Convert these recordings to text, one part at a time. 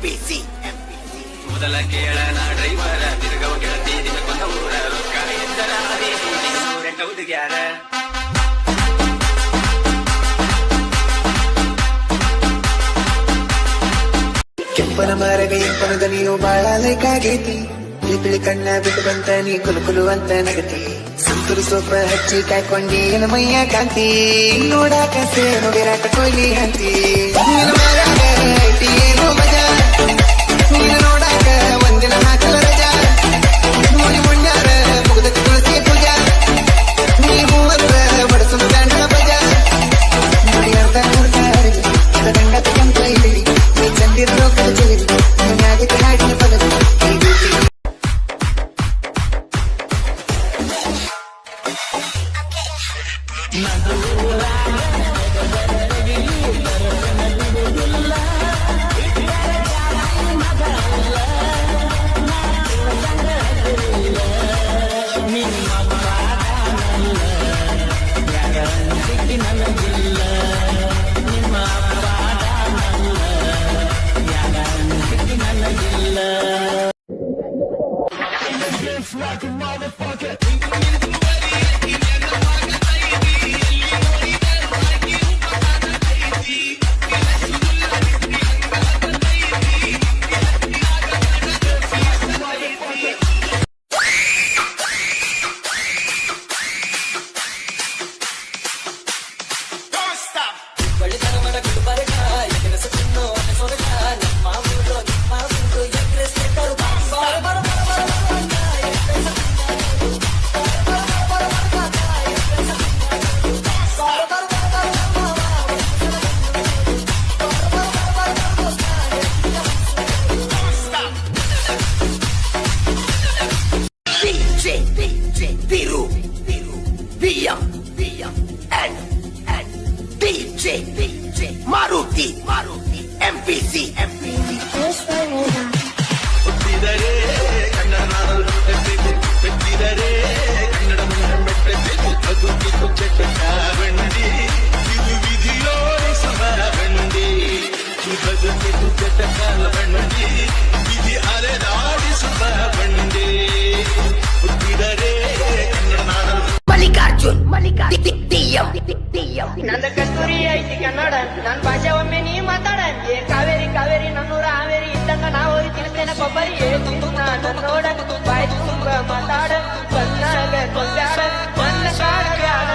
MPC ಮೊದಲ ಕೇಳನ driver ತಿರುಗವ ಗೆಳತಿ ದಿನ ಕೊಂದ ಊರ ರೊಕ್ಕ ಎಂದರ ರೆಂಟ ಹುಡುಗ್ಯಾರ ಕೆಂಪನ ಮಾರಗ ಎಂಪನ ದನಿಯು ಬಾಳ ಲೈಕ್ ಆಗೈತಿ ಬಿಳಿ ಕಣ್ಣ ಬಿಟ್ಟು ಬಂತ ನೀ ಕುಲು ಅಂತ ನಗತಿ ಸಂತೂರು ಸೋಪ ಹಚ್ಚಿ ಕಾಯ್ಕೊಂಡಿ ಏನ ಮೈಯ ಕಾಂತಿ ನೋಡಾಕ ಸೇನು ವಿರಾಟ ಕೊಹ್ಲಿ ಹಂತಿ ಐತಿ ಏನೋ ಮಜಾ ನೀನು ನೋಡಾಕ ಒಂದಿನ ಹಾಕಲ ರಜಾ ನೋಡಿ ಮುಣ್ಯಾರ ಮುಗದಕ್ಕೆ ತುಳಸಿ ಪೂಜಾ ನೀ ಹೂವಂತ ಬಡಸು ದಂಡ ಬಜಾ ನೋಡಿ ಅರ್ಧ ನೋಡ್ತಾರೆ ದಂಡ ತಗೊಂಡ್ ಕೈಲಿ ನೀ ಚಂದಿರೋ ಕಲಚಲಿ ಮ್ಯಾಗಿನ ಹಾಡಿನ ಪದವಿ DJ Maruti MPC ಹುಟ್ಟಿದರೆ ಕನ್ನಡ ನಾಡಲು ಬೆಟ್ಟಿದರೆ ಕನ್ನಡ ಬದುಕಿತು ಚಟಕ ಬಂಡಿ ಇದು ವಿಧಿಯೋಡಿಸುವ ಬಂಡಿ ಬದುಕಿತು ಚಟಕ ಬಂಡಿ ವಿಧಿ ಅಲೆದಾಡಿಸುವ ಬಂಡಿ ಹುಟ್ಟಿದರೆ ಕನ್ನಡ ನಾಡಲು ಮಲ್ಲಿಕಾರ್ಜುನ್ ನಂದ ಕಸ್ತೂರಿ ಐತಿ ಕನ್ನಡ ನನ್ ಭಾಷೆ ಒಮ್ಮೆ ನೀ ಮಾತಾಡ ಏ ಕಾವೇರಿ ಕಾವೇರಿ ನನ್ನೂರ ಹಾವೇರಿ ಇದ್ದಂಗ ನಾವು ತಿಳಿಸ್ತೇನೆ ಕೊಬ್ಬರಿ ನಾನು ನೋಡ ಬಾಯಿ ತುಂಬ ಮಾತಾಡ ಬಂದಾಗ ಕೊಂದಾಡ ನನ್ನ ಕಾಡ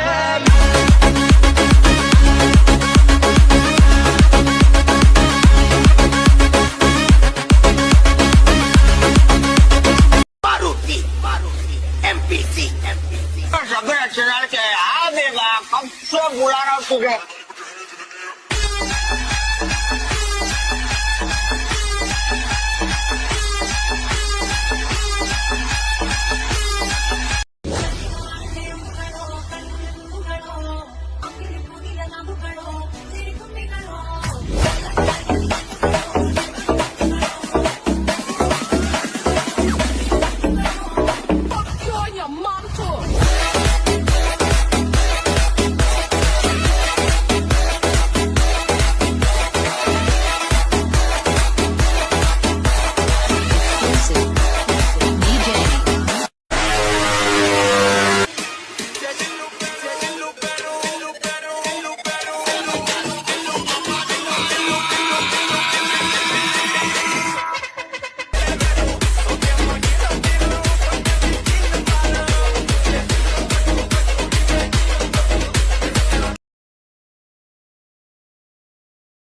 MPC सगळ्या चेहऱ्याचे आवेगा कप्स गुलारा तुझे